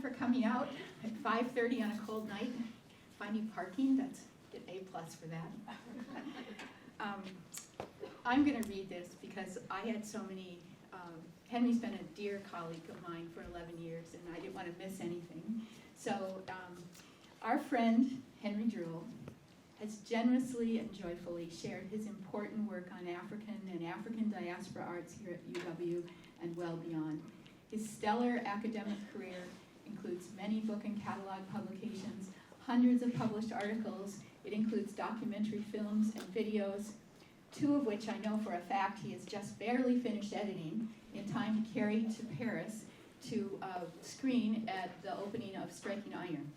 for coming out at 5:30 on a cold night. Finding parking, that's get A+ for that. I'm going to read this because I had so many, Henry's been a dear colleague of mine for 11 years and I didn't want to miss anything. So our friend, Henry Druell, has generously and joyfully shared his important work on African and African diaspora arts here at UW and well beyond. His stellar academic career includes many book and catalog publications, hundreds of published articles. It includes documentary films and videos, 2 of which I know for a fact he has just barely finished editing in time to carry to Paris to screen at the opening of Striking Iron.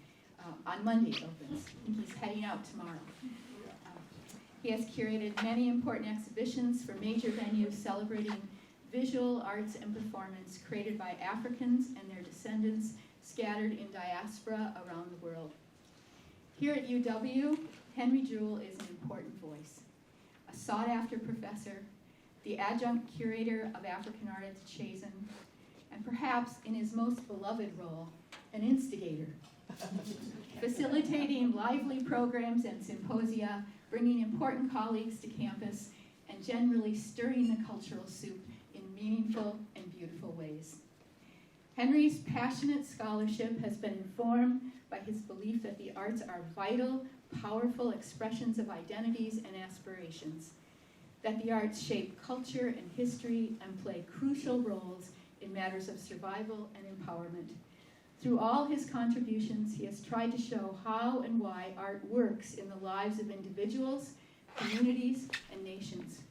On Monday it opens. I think he's heading out tomorrow. He has curated many important exhibitions for major venues celebrating visual arts and performance created by Africans and their descendants scattered in diaspora around the world. Here at UW, Henry Druell is an important voice, a sought-after professor, the adjunct curator of African art at Chazen, and perhaps in his most beloved role, an instigator, facilitating lively programs and symposia, bringing important colleagues to campus, and generally stirring the cultural soup in meaningful and beautiful ways. Henry's passionate scholarship has been informed by his belief that the arts are vital, powerful expressions of identities and aspirations, that the arts shape culture and history and play crucial roles in matters of survival and empowerment. Through all his contributions, he has tried to show how and why art works in the lives of individuals, communities, and nations.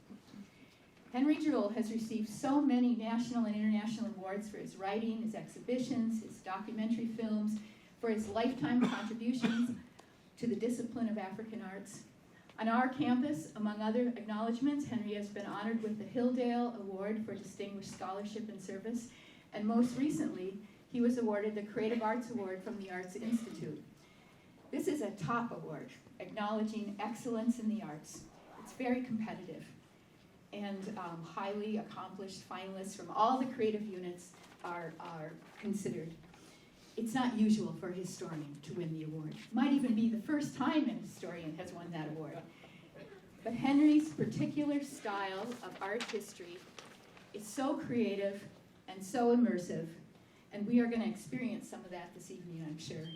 Henry Druell has received so many national and international awards for his writing, his exhibitions, his documentary films, for his lifetime contributions to the discipline of African arts. On our campus, among other acknowledgments, Henry has been honored with the Hilldale Award for Distinguished Scholarship and Service, and most recently, he was awarded the Creative Arts Award from the Arts Institute. This is a top award, acknowledging excellence in the arts. It's very competitive, and highly accomplished finalists from all the creative units are considered. It's not usual for a historian to win the award. Might even be the first time a historian has won that award. But Henry's particular style of art history is so creative and so immersive, and we are going to experience some of that this evening, I'm sure.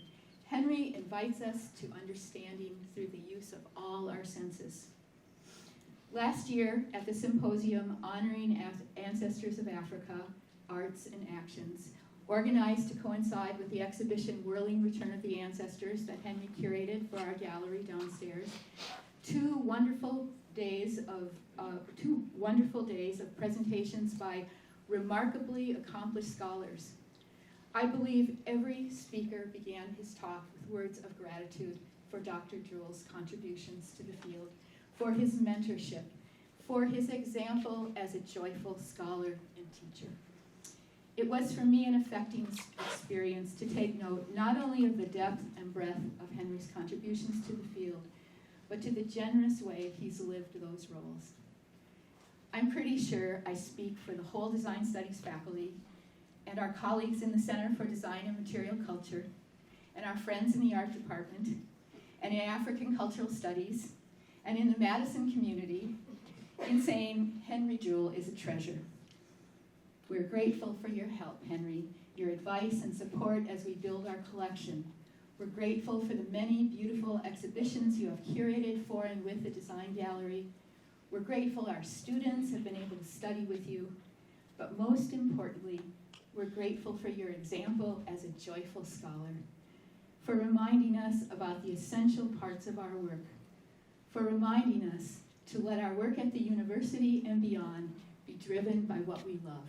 Henry invites us to understanding through the use of all our senses. Last year, at the symposium honoring ancestors of Africa, Arts and Actions, organized to coincide with the exhibition Whirling Return of the Ancestors that Henry curated for our gallery downstairs, two wonderful days of presentations by remarkably accomplished scholars. I believe every speaker began his talk with words of gratitude for Dr. Druell's contributions to the field, for his mentorship, for his example as a joyful scholar and teacher. It was for me an affecting experience to take note not only of the depth and breadth of Henry's contributions to the field, but to the generous way he's lived those roles. I'm pretty sure I speak for the whole Design Studies faculty and our colleagues in the Center for Design and Material Culture, and our friends in the art department, and in African Cultural Studies, and in the Madison community, in saying Henry Druell is a treasure. We're grateful for your help, Henry, your advice and support as we build our collection. We're grateful for the many beautiful exhibitions you have curated for and with the Design Gallery. We're grateful our students have been able to study with you, but most importantly, we're grateful for your example as a joyful scholar, for reminding us about the essential parts of our work, for reminding us to let our work at the university and beyond be driven by what we love.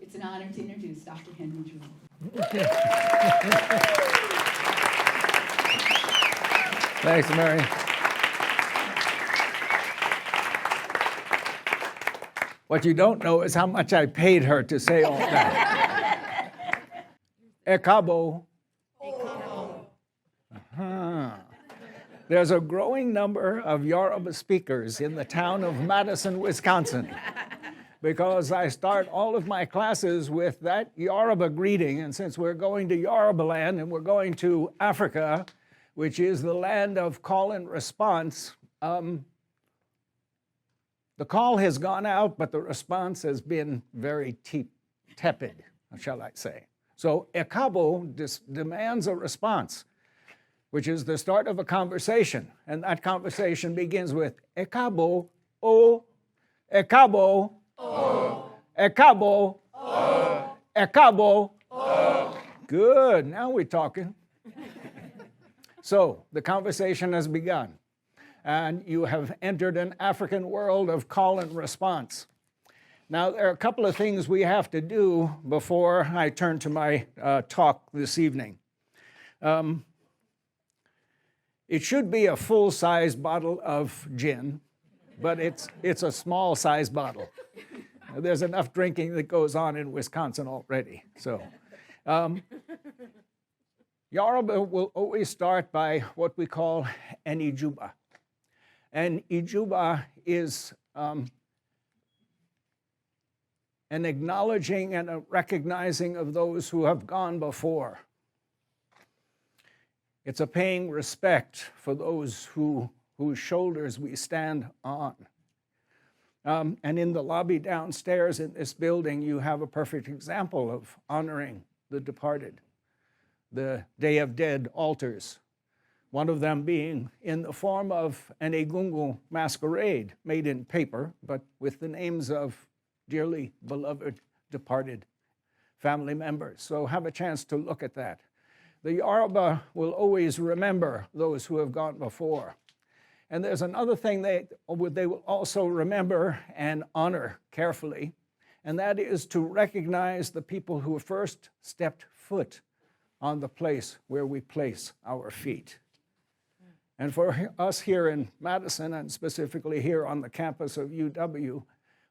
It's an honor to introduce Dr. Henry Druell. Thanks, Mary. What you don't know is how much I paid her to say all that. Ekabo. Uh-huh. There's a growing number of Yoruba speakers in the town of Madison, Wisconsin. because I start all of my classes with that Yoruba greeting. And since we're going to Yoruba land and we're going to Africa, which is the land of call and response, the call has gone out, but the response has been very tepid, shall I say. So ekabo demands a response, which is the start of a conversation. And that conversation begins with ekabo, o, ekabo, o, ekabo, o, ekabo, o. Good, now we're talking. So the conversation has begun, and you have entered an African world of call and response. Now, there are a couple of things we have to do before I turn to my talk this evening. It should be a full-size bottle of gin, but it's a small-size bottle. There's enough drinking that goes on in Wisconsin already. So, Yoruba will always start by what we call an ijuba. An ijuba is an acknowledging and a recognizing of those who have gone before. It's a paying respect for those whose shoulders we stand on. And in the lobby downstairs in this building, you have a perfect example of honoring the departed, the Day of Dead altars, one of them being in the form of an egungun masquerade made in paper, but with the names of dearly beloved departed family members. So have a chance to look at that. The Yoruba will always remember those who have gone before. And there's another thing they will also remember and honor carefully, and that is to recognize the people who first stepped foot on the place where we place our feet. And for us here in Madison, and specifically here on the campus of UW,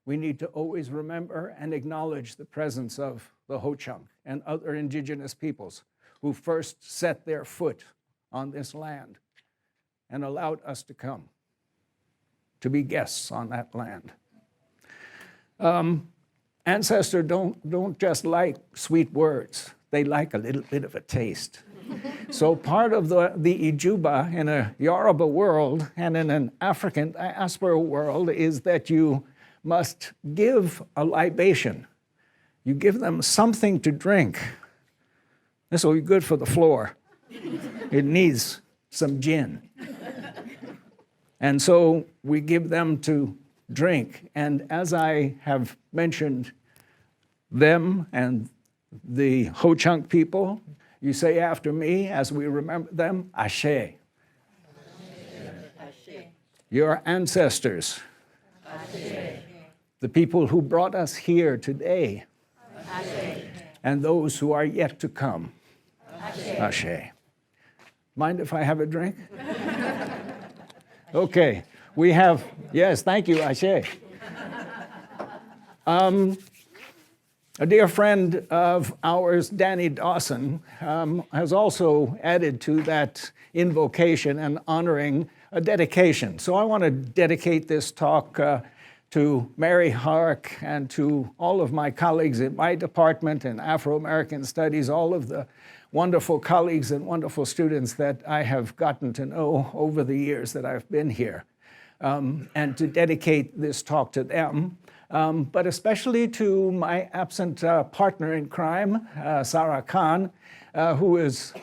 we need to always remember and acknowledge the presence of the Ho-Chunk and other indigenous peoples who first set their foot on this land and allowed us to come, to be guests on that land. Ancestors don't just like sweet words, they like a little bit of a taste. So part of the ijuba in a Yoruba world and in an African diaspora world is that you must give a libation. You give them something to drink. This will be good for the floor. It needs some gin. And so we give them to drink. And as I have mentioned them and the Ho-Chunk people, you say after me, as we remember them, Ashe. Ashe. Your ancestors. Ashe. The people who brought us here today. Ashe. And those who are yet to come. Ashe. Ashe. Mind if I have a drink? Okay, we have, yes, thank you, Ashe. A dear friend of ours, Danny Dawson, has also added to that invocation and honoring a dedication. So I want to dedicate this talk to Mary Hark and to all of my colleagues in my department in Afro-American Studies, all of the wonderful colleagues and wonderful students that I have gotten to know over the years that I've been here, and to dedicate this talk to them, but especially to my absent partner in crime, Sarah Khan, who is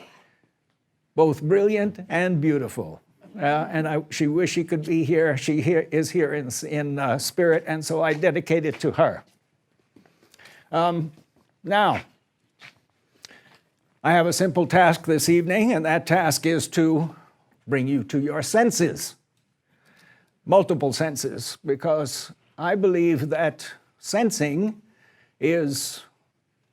both brilliant and beautiful. And she wished she could be here. She is here in spirit, and so I dedicate it to her. Now, I have a simple task this evening, and that task is to bring you to your senses, multiple senses, because I believe that sensing is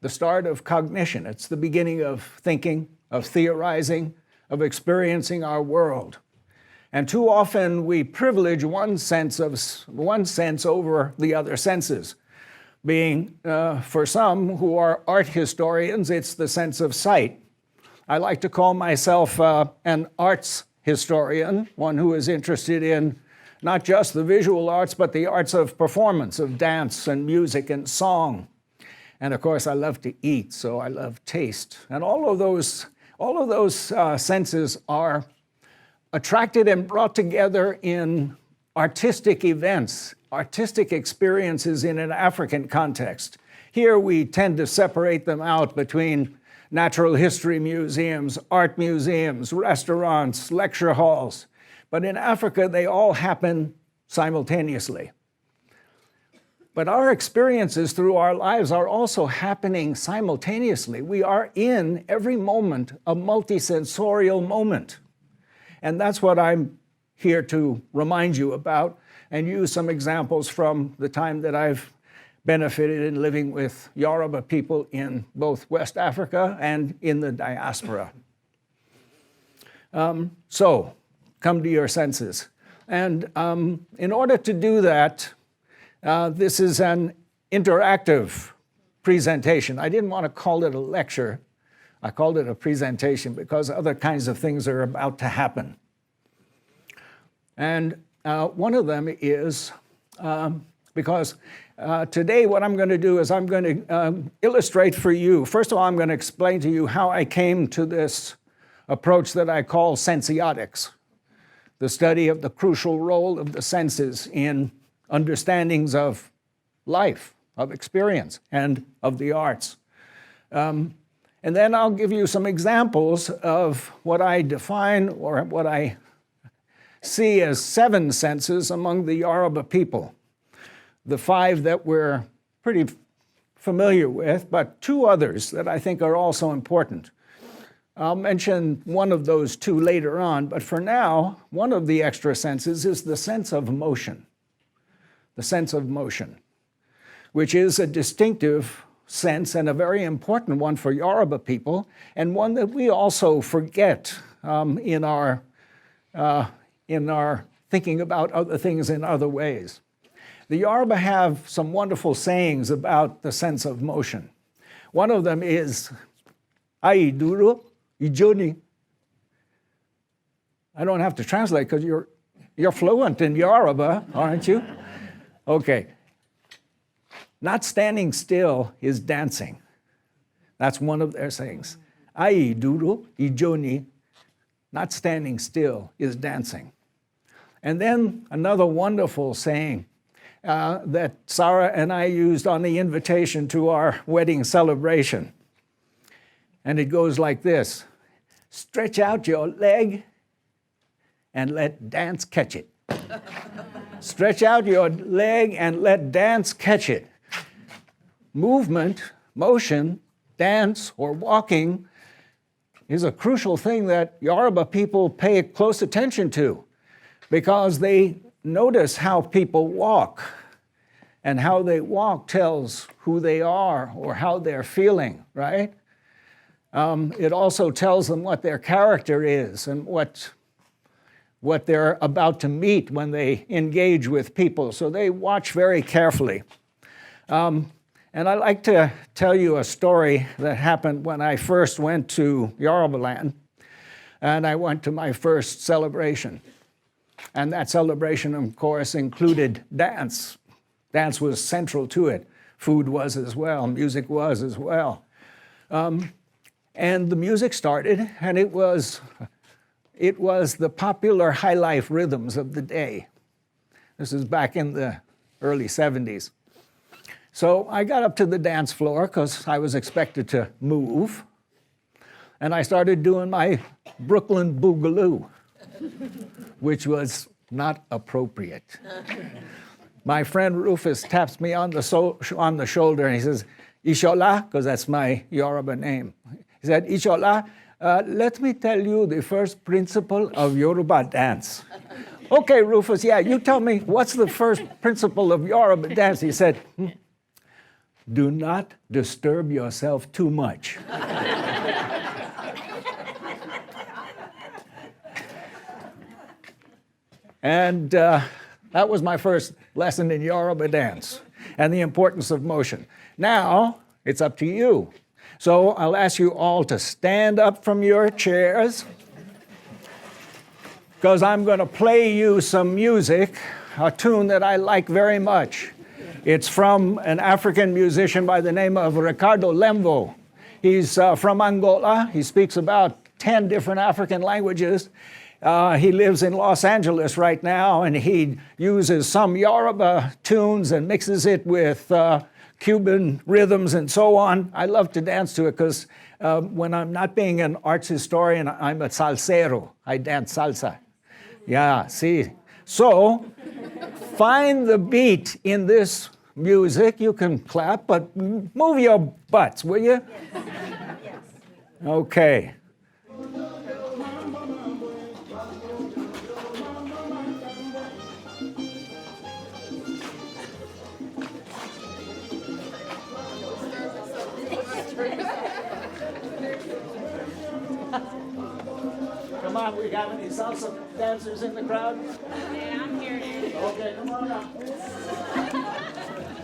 the start of cognition. It's the beginning of thinking, of theorizing, of experiencing our world. And too often we privilege one sense over the other senses. Being, for some who are art historians, it's the sense of sight. I like to call myself an arts historian, one who is interested in not just the visual arts, but the arts of performance, of dance and music and song. And of course, I love to eat, so I love taste. And all of those senses are attracted and brought together in artistic events, artistic experiences in an African context. Here we tend to separate them out between natural history museums, art museums, restaurants, lecture halls. But in Africa, they all happen simultaneously. But our experiences through our lives are also happening simultaneously. We are in every moment a multisensorial moment. And that's what I'm here to remind you about and use some examples from the time that I've benefited in living with Yoruba people in both West Africa and in the diaspora. So, come to your senses. And in order to do that, this is an interactive presentation. I didn't want to call it a lecture. I called it a presentation because other kinds of things are about to happen. And one of them is, because today what I'm going to do is I'm going to illustrate for you. First of all, I'm going to explain to you how I came to this approach that I call sensiotics, the study of the crucial role of the senses in understandings of life, of experience, and of the arts. And then I'll give you some examples of what I define or what I see as 7 senses among the Yoruba people. The 5 that we're pretty familiar with, but 2 others that I think are also important. I'll mention one of those 2 later on, but for now, one of the extra senses is the sense of motion. The sense of motion, which is a distinctive sense and a very important one for Yoruba people, and one that we also forget in our thinking about other things in other ways. The Yoruba have some wonderful sayings about the sense of motion. One of them is, "Ai duro, ijoni." I don't have to translate because you're fluent in Yoruba, aren't you? Okay. Not standing still is dancing. That's one of their sayings. Ai duro, ijoni. Not standing still is dancing. And then another wonderful saying that Sarah and I used on the invitation to our wedding celebration. And it goes like this: stretch out your leg and let dance catch it. Stretch out your leg and let dance catch it. Movement, motion, dance, or walking is a crucial thing that Yoruba people pay close attention to because they notice how people walk, and how they walk tells who they are or how they're feeling, right? It also tells them what their character is and what they're about to meet when they engage with people. So they watch very carefully. And I'd like to tell you a story that happened when I first went to Yoruba land, and I went to my first celebration. And that celebration, of course, included dance. Dance was central to it. Food was as well. Music was as well. And the music started, and it was the popular high life rhythms of the day. This is back in the early 70s. So I got up to the dance floor because I was expected to move, and I started doing my Brooklyn Boogaloo, which was not appropriate. My friend Rufus taps me on the shoulder and he says, "Ishola," because that's my Yoruba name. He said, "Ishola, let me tell you the first principle of Yoruba dance." "Okay, Rufus, yeah, you tell me, what's the first principle of Yoruba dance?" He said, "Do not disturb yourself too much." And that was my first lesson in Yoruba dance and the importance of motion. Now, it's up to you. So I'll ask you all to stand up from your chairs. because I'm going to play you some music, a tune that I like very much. It's from an African musician by the name of Ricardo Lemvo. He's from Angola. He speaks about 10 different African languages. He lives in Los Angeles right now, and he uses some Yoruba tunes and mixes it with Cuban rhythms and so on. I love to dance to it because when I'm not being an arts historian, I'm a salsero. I dance salsa. Yeah, see. So find the beat in this music. You can clap, but move your butts, will you? Yes. Okay. Come on, we got any salsa dancers in the crowd? Yeah, I'm here. Okay, come on up.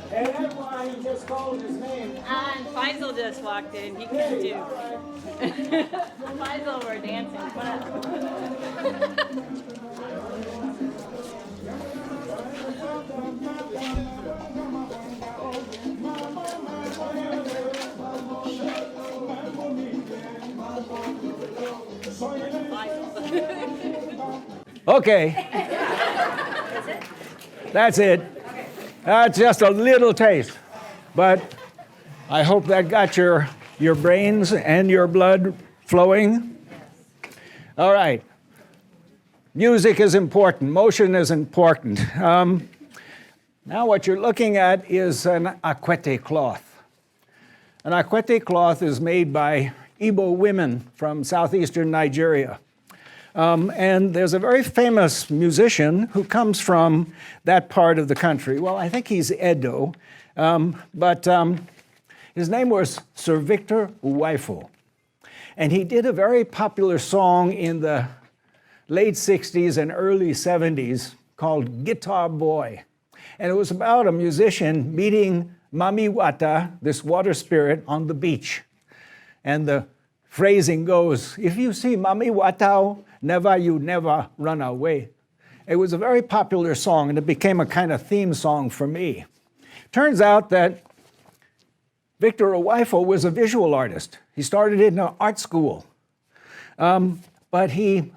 Hey, that one, he just called his name. And Faisal just walked in. He can too. Right. Faisal, we're dancing. Come on up. Okay. That's it. That's just a little taste. But I hope that got your brains and your blood flowing. All right. Music is important. Motion is important. Now what you're looking at is an akwete cloth. An akwete cloth is made by Igbo women from southeastern Nigeria. And there's a very famous musician who comes from that part of the country. Well, I think he's Edo, but his name was Sir Victor Uwaifo. And he did a very popular song in the late 60s and early 70s called Guitar Boy. And it was about a musician meeting Mami Wata, this water spirit, on the beach. And the phrasing goes, if you see Mami Wata, you never run away. It was a very popular song, and it became a kind of theme song for me. Turns out that Victor Uwaifo was a visual artist. He started in an art school, but he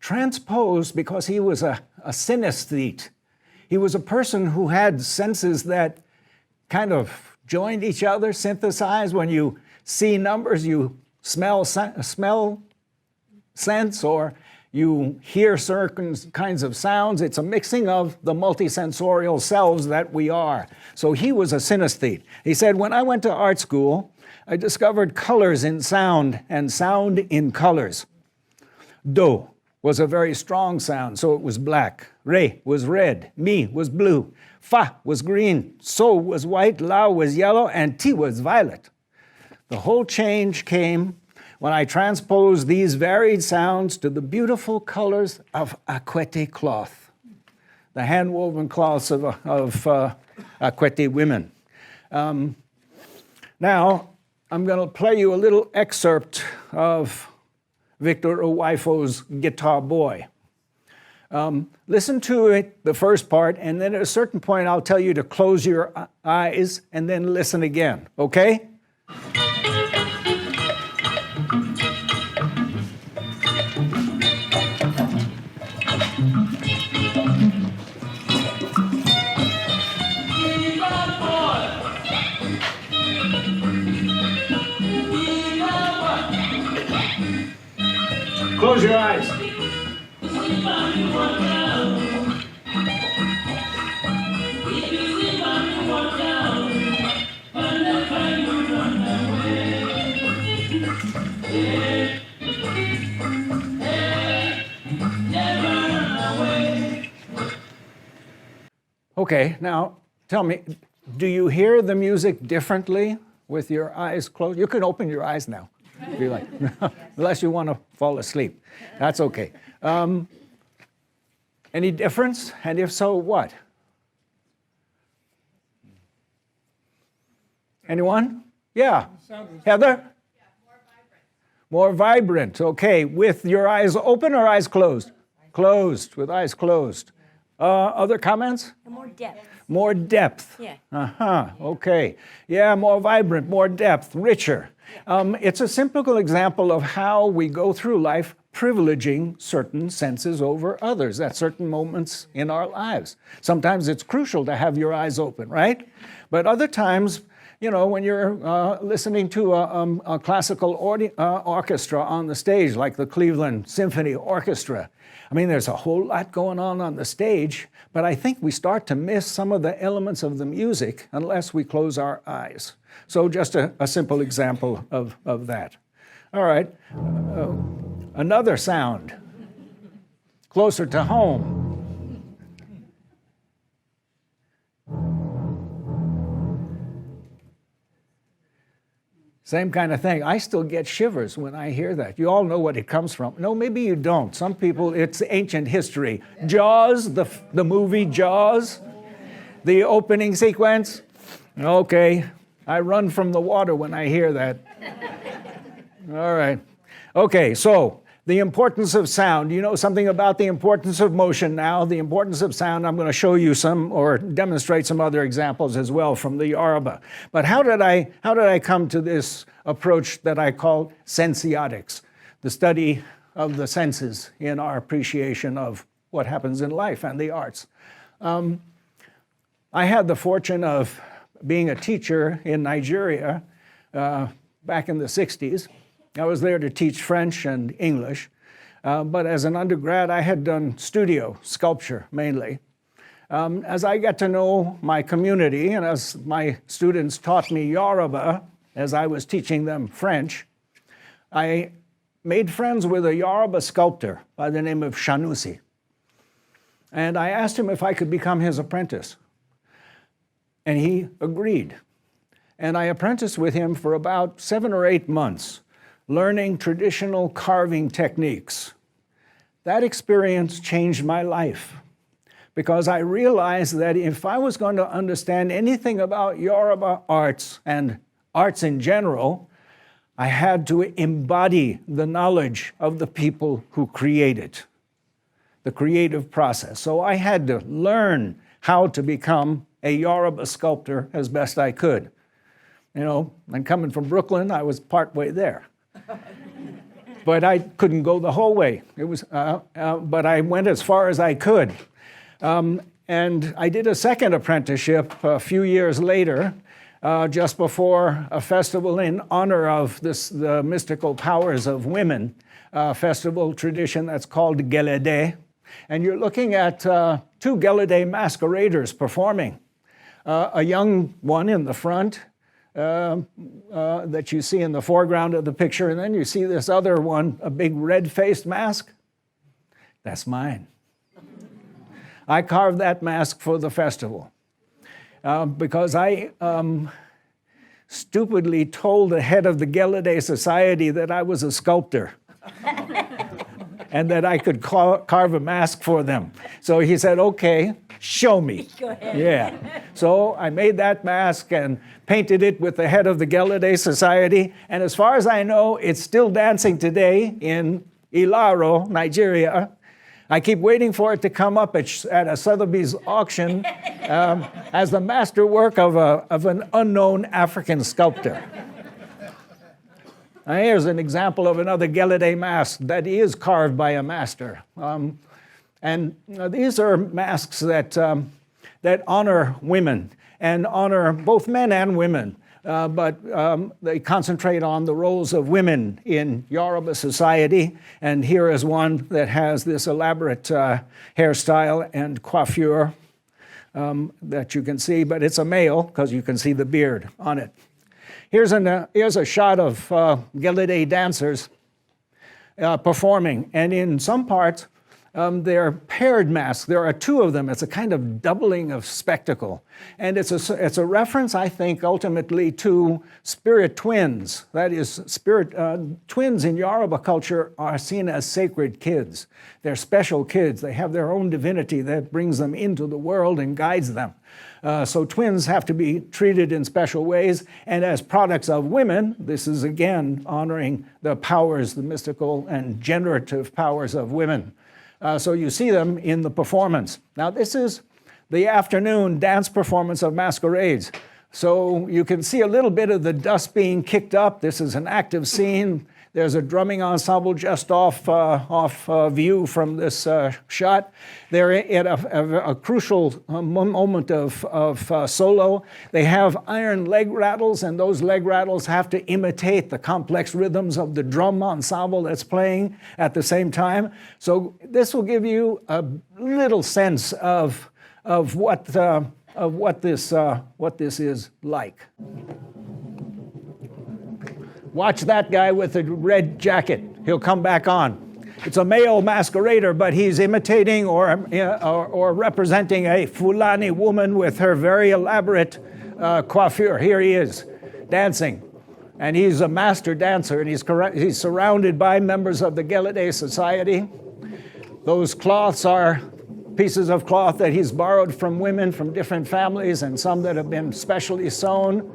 transposed because he was a synesthete. He was a person who had senses that kind of joined each other, synthesized. When you see numbers, you smell sense, or you hear certain kinds of sounds. It's a mixing of the multisensorial selves that we are. So he was a synesthete. He said, when I went to art school, I discovered colors in sound and sound in colors. Do was a very strong sound, so it was black. Re was red. Mi was blue. Fa was green. So was white. La was yellow. And Ti was violet. The whole change came when I transposed these varied sounds to the beautiful colors of akwete cloth, the hand-woven cloths of akwete women. Now, I'm going to play you a little excerpt of Victor Uwaifo's Guitar Boy. Listen to it, the first part, and then at a certain point I'll tell you to close your eyes and then listen again, okay? Close your eyes. Okay, now tell me, do you hear the music differently with your eyes closed? You can open your eyes now. If you like. Unless you want to fall asleep. That's okay. Any difference? And if so, what? Anyone? Yeah. Heather? More vibrant, okay, with your eyes open or eyes closed? Closed, with eyes closed. Other comments? More depth. More depth. Yeah. Okay. Yeah, more vibrant, more depth, richer. It's a simple example of how we go through life privileging certain senses over others at certain moments in our lives. Sometimes it's crucial to have your eyes open, right? But other times, you know, when you're listening to a classical orchestra on the stage, like the Cleveland Symphony Orchestra, I mean, there's a whole lot going on the stage, but I think we start to miss some of the elements of the music unless we close our eyes. So just a simple example of that. All right, another sound, closer to home. Same kind of thing. I still get shivers when I hear that. You all know what it comes from. No, maybe you don't. Some people, it's ancient history. Jaws, the movie Jaws, the opening sequence. Okay, I run from the water when I hear that. All right. Okay, so the importance of sound. You know something about the importance of motion now, the importance of sound. I'm going to show you some or demonstrate some other examples as well from the Yoruba. But how did I come to this approach that I call sensiotics, the study of the senses in our appreciation of what happens in life and the arts? I had the fortune of being a teacher in Nigeria back in the 60s. I was there to teach French and English, but as an undergrad, I had done studio sculpture mainly. As I got to know my community and as my students taught me Yoruba as I was teaching them French, I made friends with a Yoruba sculptor by the name of Shanusi. And I asked him if I could become his apprentice. And he agreed. And I apprenticed with him for about 7 or 8 months, learning traditional carving techniques. That experience changed my life because I realized that if I was going to understand anything about Yoruba arts and arts in general, I had to embody the knowledge of the people who create it, the creative process. So I had to learn how to become a Yoruba sculptor as best I could. You know, and coming from Brooklyn, I was partway there. But I couldn't go the whole way. It was, but I went as far as I could. And I did a second apprenticeship a few years later, just before a festival in honor of the mystical powers of women, festival tradition that's called Gelede. And you're looking at 2 Gelede masqueraders performing. A young one in the front, that you see in the foreground of the picture, and then you see this other one, a big red-faced mask. That's mine. I carved that mask for the festival because I stupidly told the head of the Gelede Society that I was a sculptor and that I could carve a mask for them. So he said, okay, show me. Go ahead. Yeah. So I made that mask and painted it with the head of the Gelede Society. And as far as I know, it's still dancing today in Ilaro, Nigeria. I keep waiting for it to come up at a Sotheby's auction as the masterwork of an unknown African sculptor. Now, here's an example of another Gelede mask that is carved by a master. And these are masks that honor women and honor both men and women, but they concentrate on the roles of women in Yoruba society. And here is one that has this elaborate hairstyle and coiffure that you can see, but it's a male because you can see the beard on it. Here's a shot of Gelede dancers performing, and in some parts, They're paired masks. There are two of them. It's a kind of doubling of spectacle. And it's a reference, I think, ultimately to spirit twins. That is, twins in Yoruba culture are seen as sacred kids. They're special kids. They have their own divinity that brings them into the world and guides them. So twins have to be treated in special ways. And as products of women, this is again honoring the powers, the mystical and generative powers of women. So you see them in the performance. Now this is the afternoon dance performance of masquerades. So you can see a little bit of the dust being kicked up. This is an active scene. There's a drumming ensemble just off view from this shot. They're at a crucial moment of solo. They have iron leg rattles, and those leg rattles have to imitate the complex rhythms of the drum ensemble that's playing at the same time. So this will give you a little sense of what this is like. Watch that guy with the red jacket. He'll come back on. It's a male masquerader, but he's imitating or representing a Fulani woman with her very elaborate coiffure. Here he is, dancing. And he's a master dancer, and he's surrounded by members of the Gelede Society. Those cloths are pieces of cloth that he's borrowed from women from different families, and some that have been specially sewn.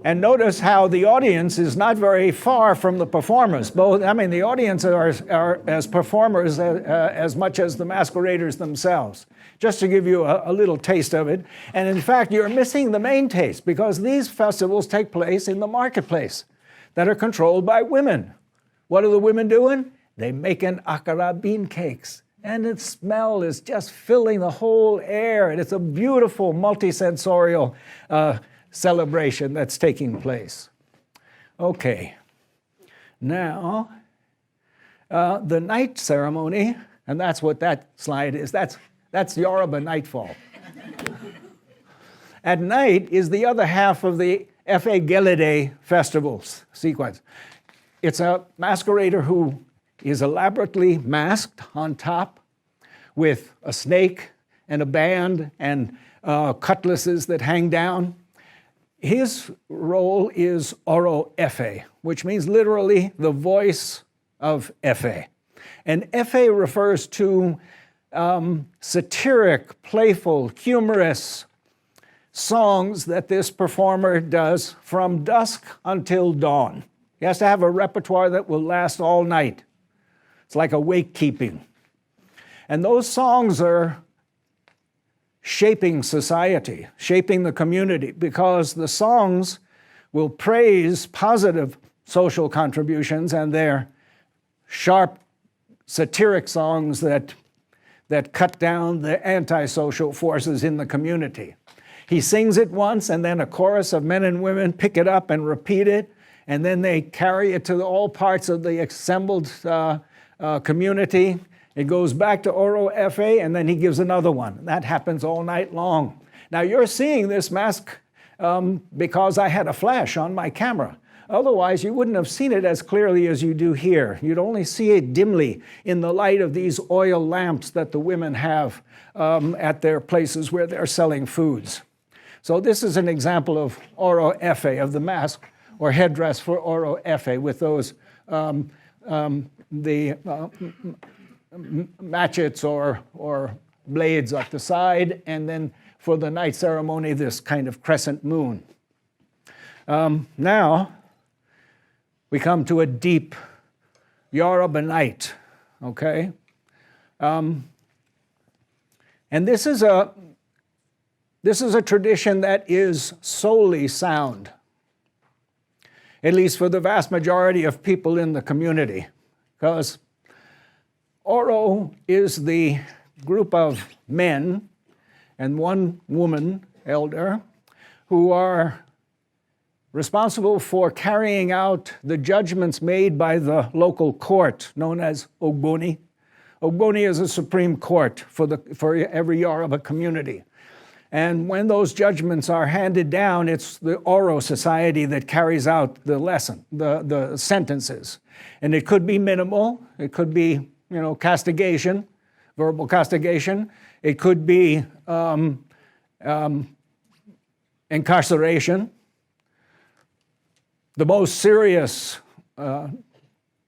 And notice how the audience is not very far from the performers. The audience are as performers as much as the masqueraders themselves, just to give you a little taste of it. And in fact, you're missing the main taste, because these festivals take place in the marketplace that are controlled by women. What are the women doing? They're making akara bean cakes. And its smell is just filling the whole air. And it's a beautiful multisensorial celebration that's taking place. Okay, now the night ceremony, and that's what that slide is. That's Yoruba nightfall. At night is the other half of the Efe Gelede festival sequence. It's a masquerader who is elaborately masked on top with a snake and a band and cutlasses that hang down. His role is Oro Efe, which means literally the voice of Efe. And Efe refers to satiric, playful, humorous songs that this performer does from dusk until dawn. He has to have a repertoire that will last all night. It's like a wake keeping. And those songs are shaping society, shaping the community, because the songs will praise positive social contributions, and they're sharp, satiric songs that cut down the antisocial forces in the community. He sings it once, and then a chorus of men and women pick it up and repeat it, and then they carry it to all parts of the assembled community. It goes back to Oro Efe, and then he gives another one. That happens all night long. Now, you're seeing this mask because I had a flash on my camera. Otherwise, you wouldn't have seen it as clearly as you do here. You'd only see it dimly in the light of these oil lamps that the women have at their places where they're selling foods. So this is an example of Oro Efe, of the mask or headdress for Oro Efe, with those matchets or blades at the side, and then for the night ceremony, this kind of crescent moon. Now, we come to a deep Yoruba night, okay? And this is a tradition that is solely sound, at least for the vast majority of people in the community, because Oro is the group of men and one woman, elder, who are responsible for carrying out the judgments made by the local court, known as Ogboni. Ogboni is a supreme court for every Yoruba community. And when those judgments are handed down, it's the Oro society that carries out the lesson, the sentences. And it could be minimal. It could be, castigation, verbal castigation. It could be incarceration. The most serious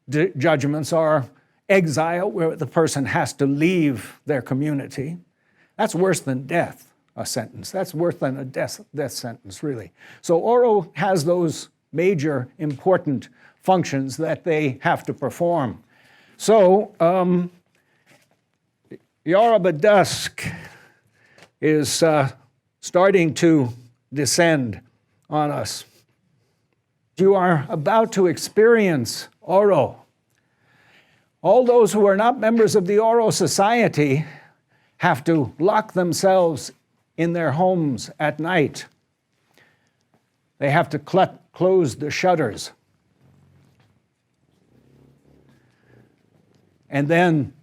judgments are exile, where the person has to leave their community. That's worse than death, a sentence. That's worse than a death sentence, really. So Oro has those major important functions that they have to perform. So Yoruba dusk is starting to descend on us. You are about to experience Oro. All those who are not members of the Oro society have to lock themselves in their homes at night. They have to close the shutters. And then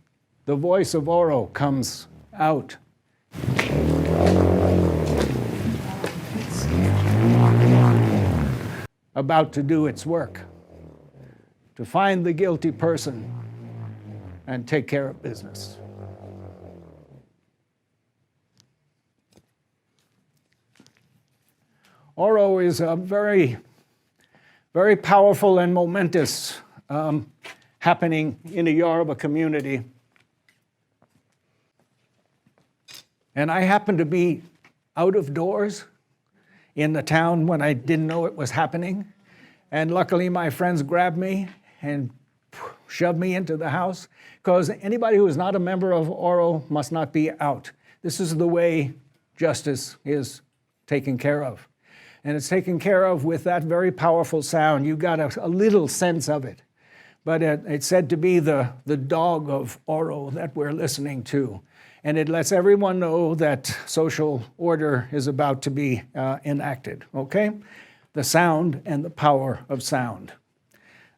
the voice of Oro comes out. About to do its work, to find the guilty person and take care of business. Oro is a very, very powerful and momentous happening in the Yoruba community. And I happened to be out of doors in the town when I didn't know it was happening. And luckily my friends grabbed me and shoved me into the house, because anybody who is not a member of Oro must not be out. This is the way justice is taken care of. And it's taken care of with that very powerful sound. You got a little sense of it. But it's said to be the dog of Oro that we're listening to. And it lets everyone know that social order is about to be enacted, okay? The sound and the power of sound.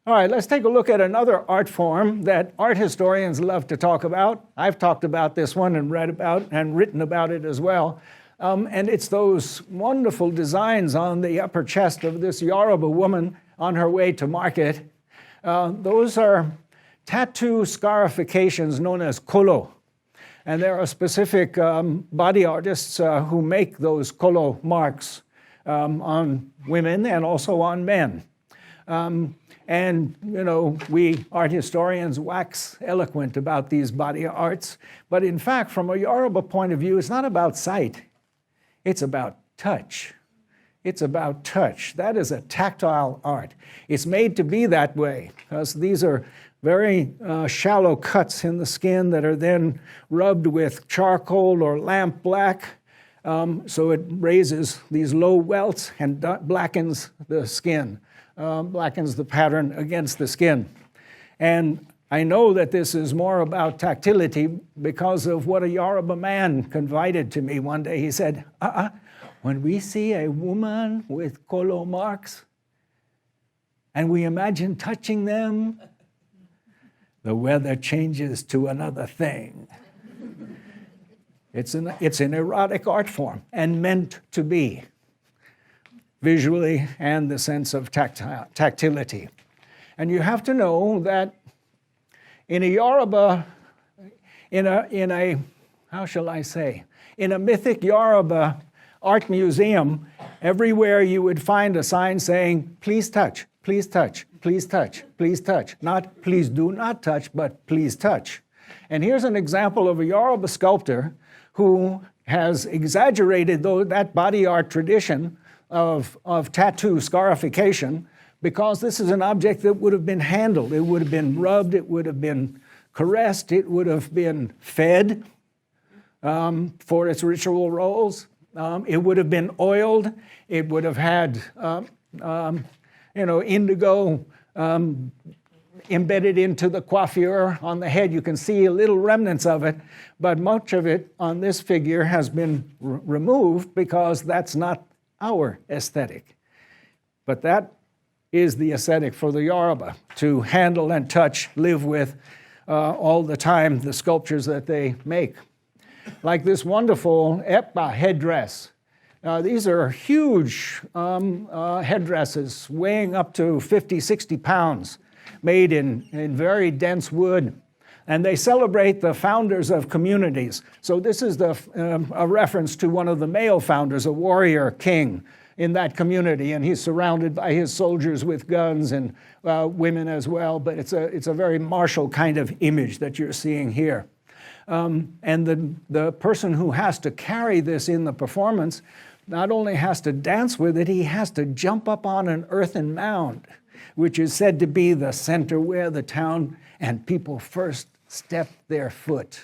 All right, let's take a look at another art form that art historians love to talk about. I've talked about this one and read about and written about it as well. And it's those wonderful designs on the upper chest of this Yoruba woman on her way to market. Those are tattoo scarifications known as kolo. And there are specific body artists who make those kolo marks on women and also on men. And, we art historians wax eloquent about these body arts. But in fact, from a Yoruba point of view, it's not about sight. It's about touch. It's about touch. That is a tactile art. It's made to be that way because these are very shallow cuts in the skin that are then rubbed with charcoal or lamp black. So it raises these low welts and blackens the skin, blackens the pattern against the skin. And I know that this is more about tactility because of what a Yoruba man confided to me one day. He said, when we see a woman with kolo marks and we imagine touching them, the weather changes to another thing. It's an erotic art form and meant to be, visually and the sense of tactility. And you have to know that in a Yoruba, in a mythic Yoruba art museum, everywhere you would find a sign saying, please touch, please touch, please touch, please touch. Not please do not touch, but please touch. And here's an example of a Yoruba sculptor who has exaggerated that body art tradition of tattoo scarification, because this is an object that would have been handled. It would have been rubbed, it would have been caressed, it would have been fed for its ritual roles. It would have been oiled. It would have had, indigo embedded into the coiffure on the head. You can see little remnants of it, but much of it on this figure has been removed because that's not our aesthetic. But that is the aesthetic for the Yoruba, to handle and touch, live with all the time, the sculptures that they make. like this wonderful epa headdress. These are huge headdresses weighing up to 50, 60 pounds, made in very dense wood. And they celebrate the founders of communities. So this is a reference to one of the male founders, a warrior king in that community. And he's surrounded by his soldiers with guns and women as well. But it's a very martial kind of image that you're seeing here. And the person who has to carry this in the performance not only has to dance with it, he has to jump up on an earthen mound, which is said to be the center where the town and people first step their foot.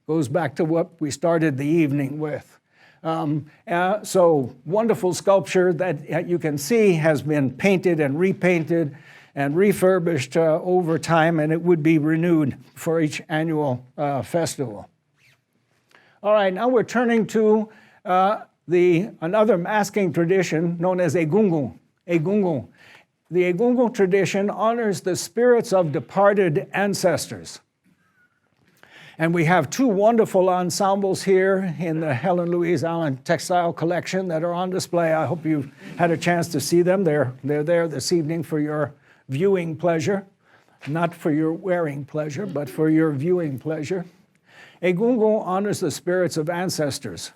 Goes back to what we started the evening with. So wonderful sculpture that you can see has been painted and repainted and refurbished over time, and it would be renewed for each annual festival. All right, now we're turning to another masking tradition known as egungun. Egungun. The egungun tradition honors the spirits of departed ancestors. And we have two wonderful ensembles here in the Helen Louise Allen Textile Collection that are on display. I hope you've had a chance to see them. They're there this evening for your viewing pleasure, not for your wearing pleasure, but for your viewing pleasure. Egungun honors the spirits of ancestors.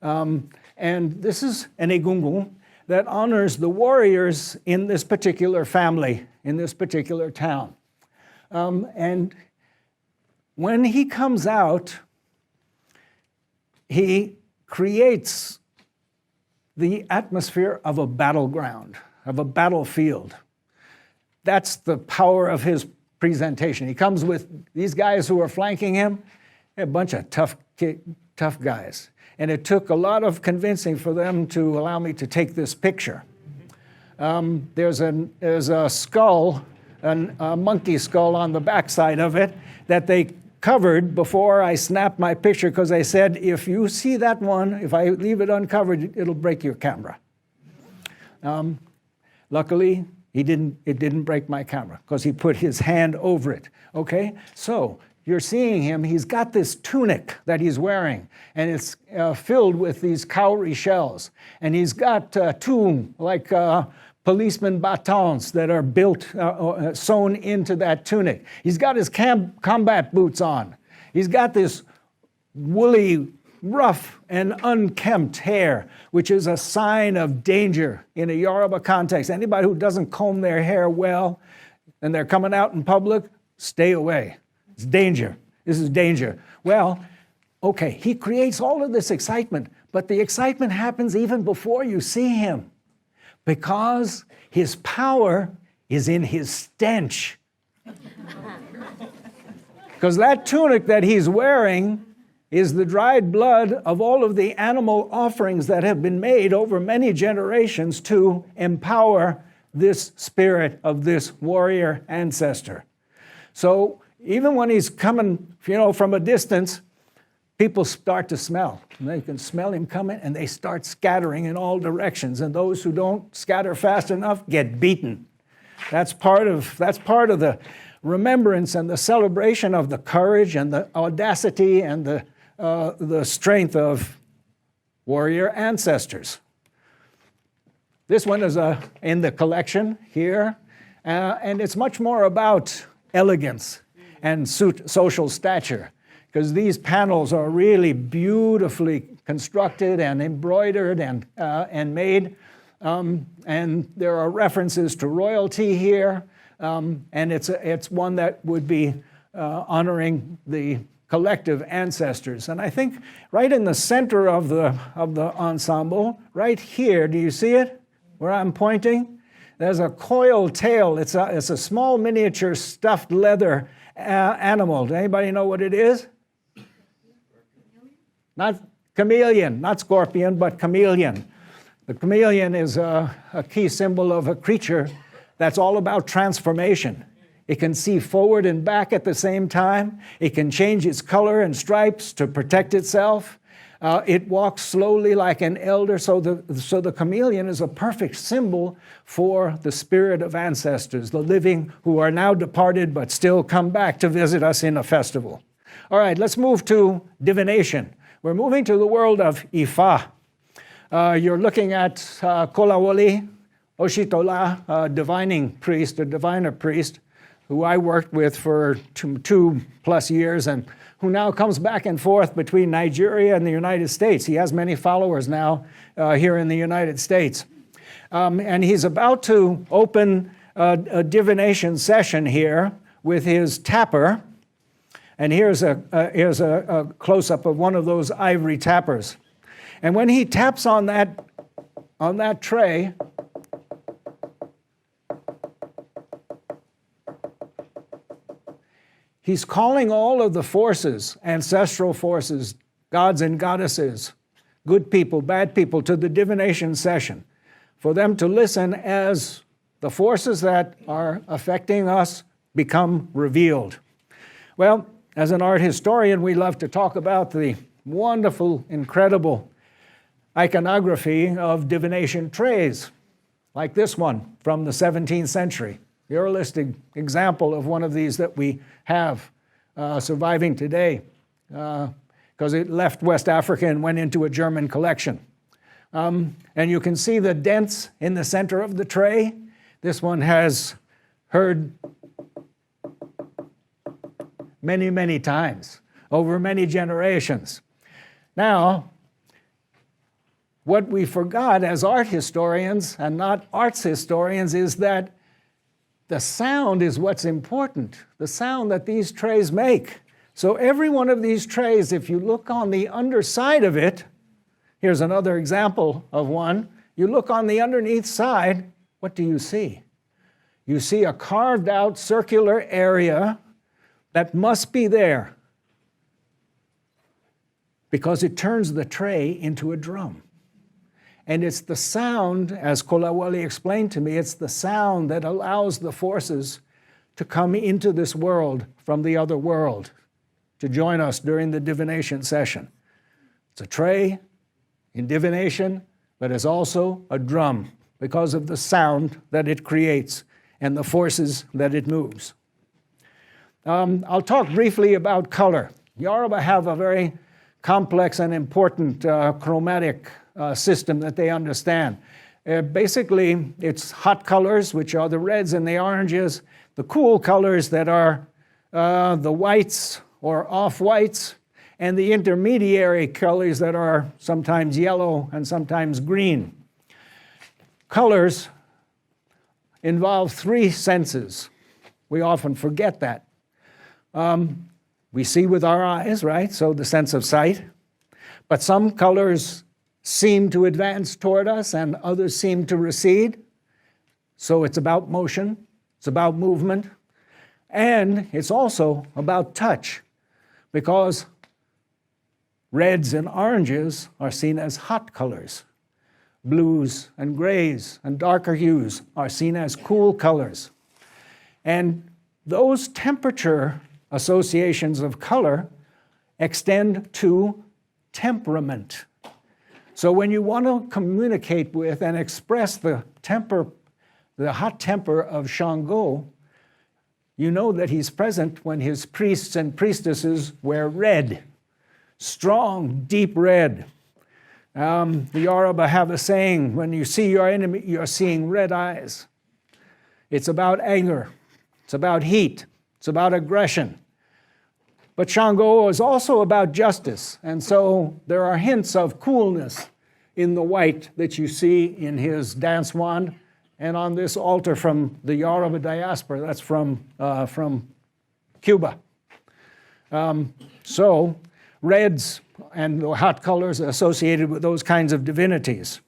And this is an egungun that honors the warriors in this particular family, in this particular town. And when he comes out, he creates the atmosphere of a battleground, of a battlefield. That's the power of his presentation. He comes with these guys who are flanking him, a bunch of tough guys. And it took a lot of convincing for them to allow me to take this picture. There's a skull, a monkey skull on the backside of it that they covered before I snapped my picture, because they said, if you see that one, if I leave it uncovered, it'll break your camera. Luckily, it didn't break my camera, because he put his hand over it. Okay, so you're seeing him, he's got this tunic that he's wearing, and it's filled with these cowrie shells. And he's got two, like policeman batons that are built, sewn into that tunic. He's got his combat boots on. He's got this woolly, rough, and unkempt hair, which is a sign of danger in a Yoruba context. Anybody who doesn't comb their hair well and they're coming out in public, stay away. It's danger. This is danger. Well, okay, he creates all of this excitement, but the excitement happens even before you see him, because his power is in his stench. Because that tunic that he's wearing is the dried blood of all of the animal offerings that have been made over many generations to empower this spirit of this warrior ancestor. So even when he's coming, from a distance, people start to smell. And they can smell him coming, and they start scattering in all directions. And those who don't scatter fast enough get beaten. That's part of the remembrance and the celebration of the courage and the audacity and the strength of warrior ancestors. This one is in the collection here, and it's much more about elegance and social stature, because these panels are really beautifully constructed and embroidered and made. And there are references to royalty here, and it's one that would be honoring the collective ancestors. And I think right in the center of the ensemble, right here, do you see it, where I'm pointing? There's a coiled tail. It's a small miniature stuffed leather animal. Does anybody know what it is? Not chameleon, not scorpion, but chameleon. The chameleon is a key symbol of a creature that's all about transformation. It can see forward and back at the same time. It can change its color and stripes to protect itself. It walks slowly like an elder, so the chameleon is a perfect symbol for the spirit of ancestors, the living who are now departed but still come back to visit us in a festival. All right, let's move to divination. We're moving to the world of Ifa. You're looking at Kolawole Oshitola, a divining priest, a diviner priest, who I worked with for 2+ years and who now comes back and forth between Nigeria and the United States. He has many followers now here in the United States. And he's about to open a divination session here with his tapper. And here's a close-up of one of those ivory tappers. And when he taps on that tray, he's calling all of the forces, ancestral forces, gods and goddesses, good people, bad people, to the divination session, for them to listen as the forces that are affecting us become revealed. Well, as an art historian, we love to talk about the wonderful, incredible iconography of divination trays, like this one from the 17th century. The earliest example of one of these that we have surviving today, because it left West Africa and went into a German collection. And you can see the dents in the center of the tray. This one has heard many, many times over many generations. Now, what we forgot as art historians and not arts historians is that the sound is what's important, the sound that these trays make. So every one of these trays, if you look on the underside of it, here's another example of one. You look on the underneath side, what do you see? You see a carved out circular area that must be there because it turns the tray into a drum. And it's the sound, as Kolawole explained to me, it's the sound that allows the forces to come into this world from the other world to join us during the divination session. It's a tray in divination, but it's also a drum because of the sound that it creates and the forces that it moves. I'll talk briefly about color. Yoruba have a very complex and important chromatic system that they understand. Basically, it's hot colors, which are the reds and the oranges, the cool colors that are the whites or off-whites, and the intermediary colors that are sometimes yellow and sometimes green. Colors involve 3 senses. We often forget that. We see with our eyes, right? So the sense of sight. But some colors seem to advance toward us and others seem to recede. So it's about motion, it's about movement, and it's also about touch, because reds and oranges are seen as hot colors. Blues and grays and darker hues are seen as cool colors. And those temperature associations of color extend to temperament. So when you want to communicate with and express the hot temper of Shango, you know that he's present when his priests and priestesses wear red, strong, deep red. The Yoruba have a saying, when you see your enemy, you're seeing red eyes. It's about anger, it's about heat, it's about aggression. But Shango is also about justice, and so there are hints of coolness in the white that you see in his dance wand and on this altar from the Yoruba diaspora. That's from Cuba. So reds and the hot colors are associated with those kinds of divinities.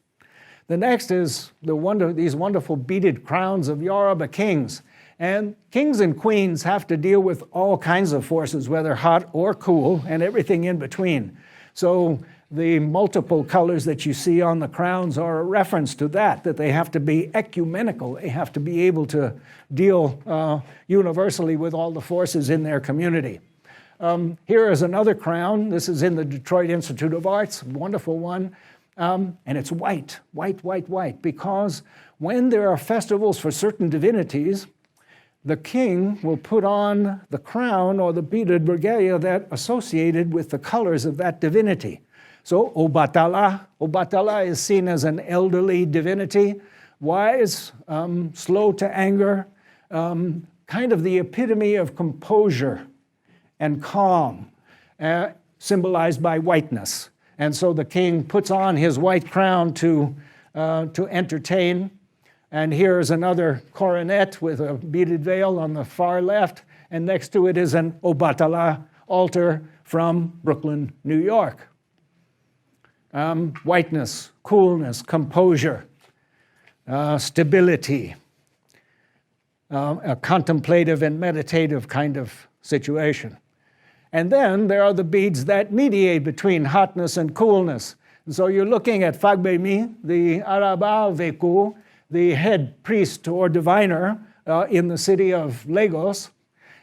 The next is these wonderful beaded crowns of Yoruba kings. And kings and queens have to deal with all kinds of forces, whether hot or cool, and everything in between. So the multiple colors that you see on the crowns are a reference to that they have to be ecumenical. They have to be able to deal universally with all the forces in their community. Here is another crown. This is in the Detroit Institute of Arts, a wonderful one. And it's white, white, white, white, because when there are festivals for certain divinities, the king will put on the crown or the beaded regalia that associated with the colors of that divinity. So Obatala is seen as an elderly divinity, wise, slow to anger, kind of the epitome of composure and calm, symbolized by whiteness. And so the king puts on his white crown to entertain. And here's another coronet with a beaded veil on the far left, and next to it is an Obatala altar from Brooklyn, New York. Whiteness, coolness, composure, stability, a contemplative and meditative kind of situation. And then there are the beads that mediate between hotness and coolness. And so you're looking at Fagbemi, the Araba Veku, the head priest or diviner in the city of Lagos,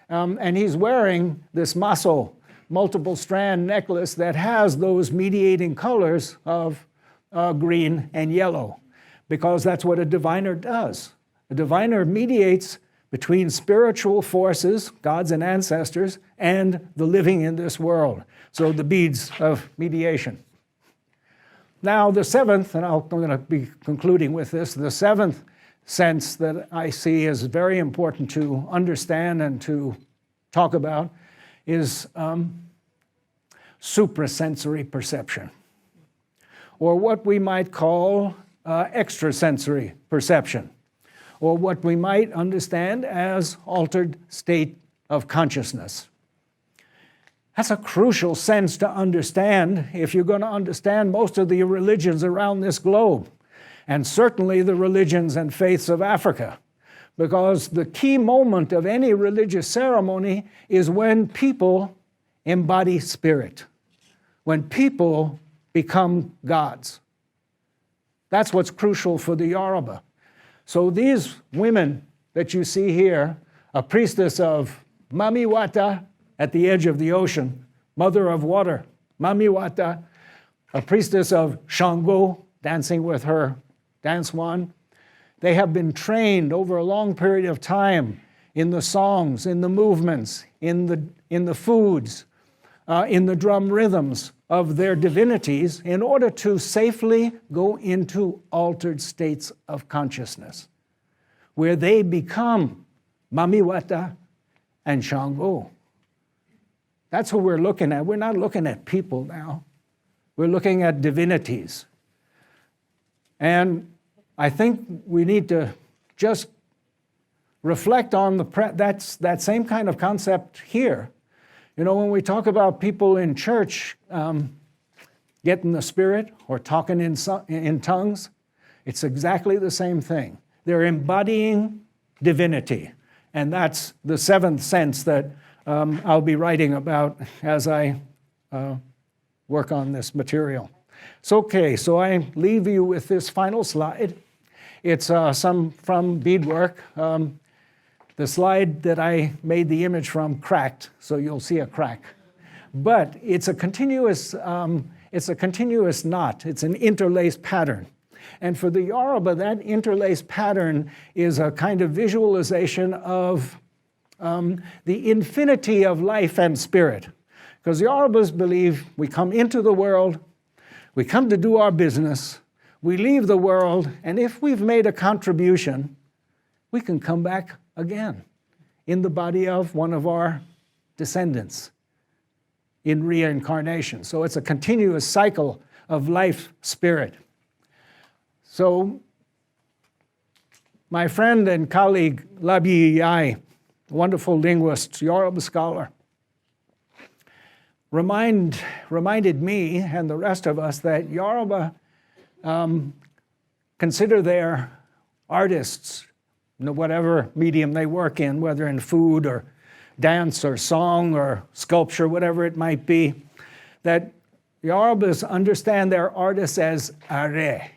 and he's wearing this maso, multiple strand necklace that has those mediating colors of green and yellow, because that's what a diviner does. A diviner mediates between spiritual forces, gods and ancestors, and the living in this world. So the beads of mediation. Now the seventh, and I'm going to be concluding with this, the seventh sense that I see is very important to understand and to talk about is suprasensory perception, or what we might call extrasensory perception, or what we might understand as altered state of consciousness. That's a crucial sense to understand if you're going to understand most of the religions around this globe, and certainly the religions and faiths of Africa, because the key moment of any religious ceremony is when people embody spirit, when people become gods. That's what's crucial for the Yoruba. So these women that you see here, a priestess of Mamiwata, at the edge of the ocean, mother of water, Mamiwata, a priestess of Shango, dancing with her dance wand. They have been trained over a long period of time in the songs, in the movements, in the foods, in the drum rhythms of their divinities in order to safely go into altered states of consciousness, where they become Mamiwata and Shango. That's who we're looking at. We're not looking at people now. We're looking at divinities. And I think we need to just reflect on that same kind of concept here. You know, when we talk about people in church getting the Spirit or talking in tongues, it's exactly the same thing. They're embodying divinity. And that's the seventh sense that I'll be writing about as I work on this material. So I leave you with this final slide. It's some from beadwork. The slide that I made the image from cracked, so you'll see a crack. But it's a continuous knot. It's an interlaced pattern. And for the Yoruba, that interlaced pattern is a kind of visualization of the infinity of life and spirit. Because the Yorubas believe we come into the world, we come to do our business, we leave the world, and if we've made a contribution, we can come back again in the body of one of our descendants in reincarnation. So it's a continuous cycle of life spirit. So my friend and colleague Labi Yai, wonderful linguist, Yoruba scholar, reminded me and the rest of us that Yoruba consider their artists, whatever medium they work in, whether in food or dance or song or sculpture, whatever it might be, that Yorubas understand their artists as are.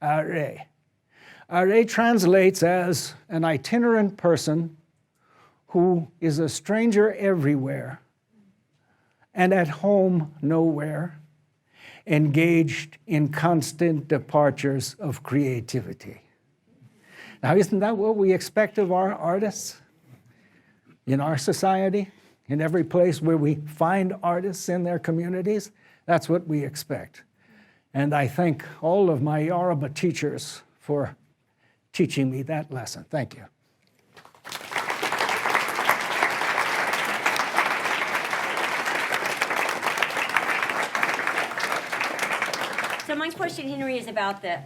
Are. Are translates as an itinerant person who is a stranger everywhere and at home nowhere, engaged in constant departures of creativity. Now, isn't that what we expect of our artists? in our society, in every place where we find artists in their communities. That's what we expect. And I thank all of my Yoruba teachers for teaching me that lesson. Thank you. So my question, Henry, is about the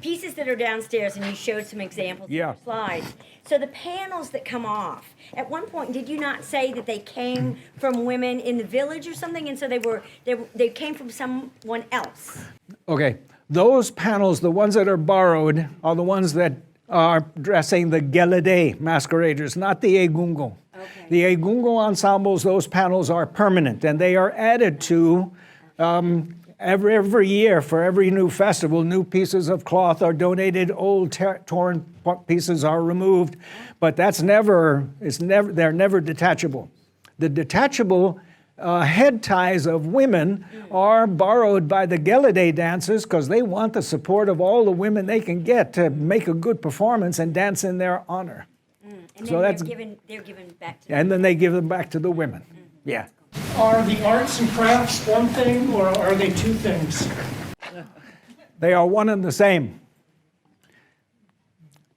pieces that are downstairs, and you showed some examples in your slides. So the panels that come off, at one point, did you not say that they came from women in the village or something, and so they came from someone else? Okay, those panels, the ones that are borrowed, are the ones that are dressing the Gelede masqueraders, not the Egungun. Okay. The Egungun ensembles, those panels are permanent, and they are added to every year for every new festival. New pieces of cloth are donated, old torn pieces are removed, but they're never detachable. The detachable head ties of women are borrowed by the Gelede dancers because they want the support of all the women they can get to make a good performance and dance in their honor. And So then that's they're given back to and then they give them back to the women. Yeah. Are the arts and crafts one thing, or are they two things? They are one and the same.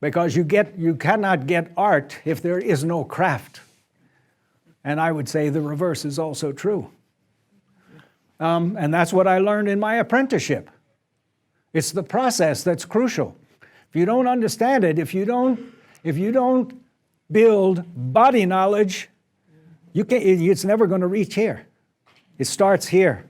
Because you cannot get art if there is no craft. And I would say the reverse is also true. And that's what I learned in my apprenticeship. It's the process that's crucial. If you don't understand it, if you don't build body knowledge, it's never going to reach here. It starts here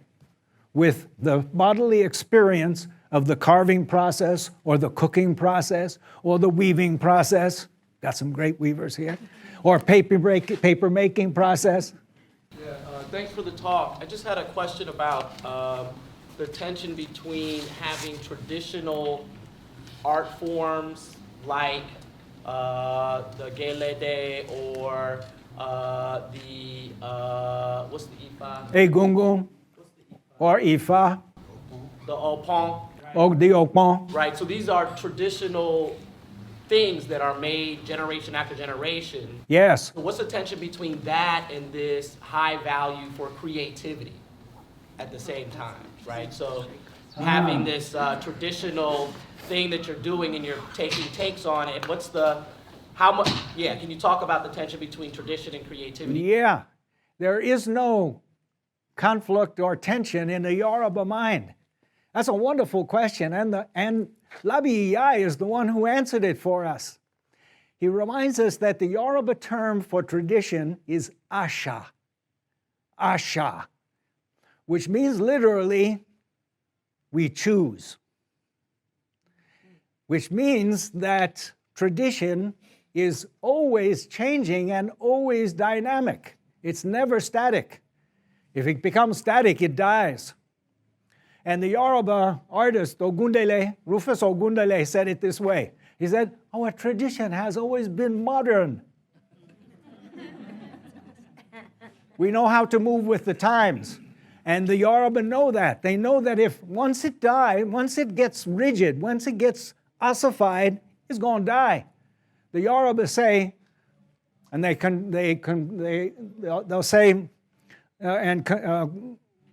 with the bodily experience of the carving process or the cooking process or the weaving process. Got some great weavers here. Or paper making process. Yeah, thanks for the talk. I just had a question about the tension between having traditional art forms like the Gelede or what's the Ifa? Egungun or Ifa The Opon. or the Opon. Right, so these are traditional things that are made generation after generation. Yes. So what's the tension between that and this high value for creativity at the same time, right? So having this traditional thing that you're doing and you're taking takes on it, can you talk about the tension between tradition and creativity? Yeah. There is no conflict or tension in the Yoruba mind. That's a wonderful question, and Labi Iyai is the one who answered it for us. He reminds us that the Yoruba term for tradition is asha, which means literally, we choose. Which means that tradition is always changing and always dynamic. It's never static. If it becomes static, it dies. And the Yoruba artist Ogundele, Rufus Ogundele, said it this way. He said, our tradition has always been modern. We know how to move with the times. And the Yoruba know that. They know that if once it gets rigid, once it gets ossified, it's going to die. The Yoruba say, and they'll say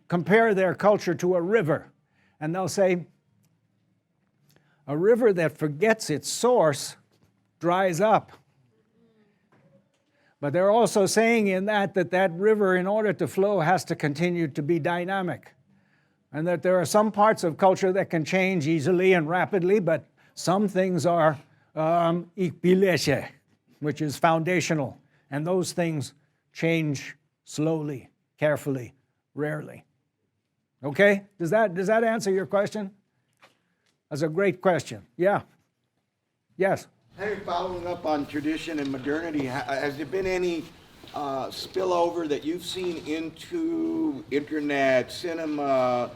compare their culture to a river. And they'll say, a river that forgets its source dries up. But they're also saying in that river, in order to flow, has to continue to be dynamic. And that there are some parts of culture that can change easily and rapidly, but some things are ikbileshe, which is foundational. And those things change slowly, carefully, rarely. Okay? Does that answer your question? That's a great question. Yeah. Yes. Henry, following up on tradition and modernity, has there been any spillover that you've seen into internet, cinema,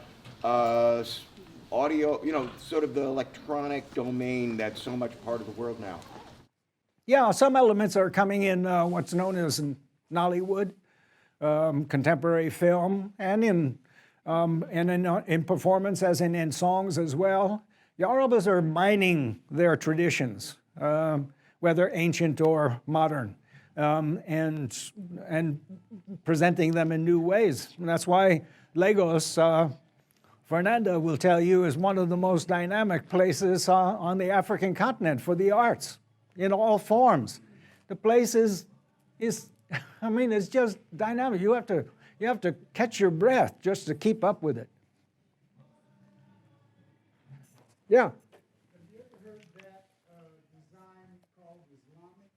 audio, sort of the electronic domain that's so much part of the world now? Yeah, some elements are coming in what's known as Nollywood, contemporary film, and in performance, as in songs as well. Yorubas are mining their traditions, whether ancient or modern. and presenting them in new ways. And that's why Lagos, Fernanda will tell you, is one of the most dynamic places on the African continent for the arts in all forms. The place is I mean, it's just dynamic. You have to catch your breath just to keep up with it. Yeah. Have you ever heard that design called Islamic?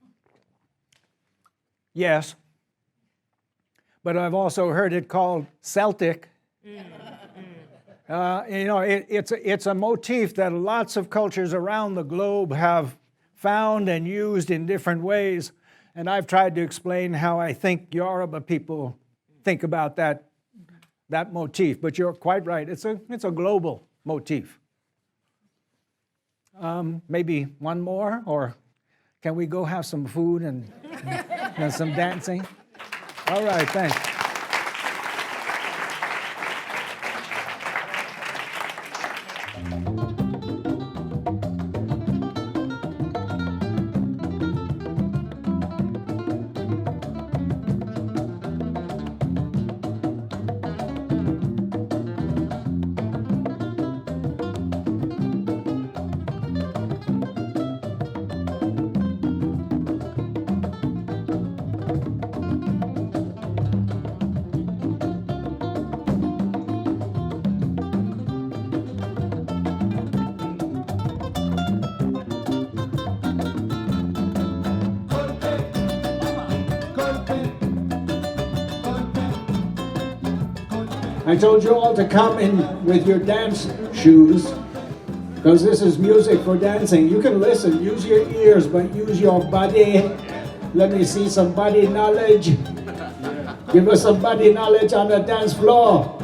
Yes. But I've also heard it called Celtic. It's a motif that lots of cultures around the globe have found and used in different ways. And I've tried to explain how I think Yoruba people think about that motif. But you're quite right. It's a global motif. Maybe one more, or can we go have some food and some dancing? All right, thanks. I told you all to come in with your dance shoes, because this is music for dancing. You can listen, use your ears, but use your body. Let me see some body knowledge. Give us some body knowledge on the dance floor.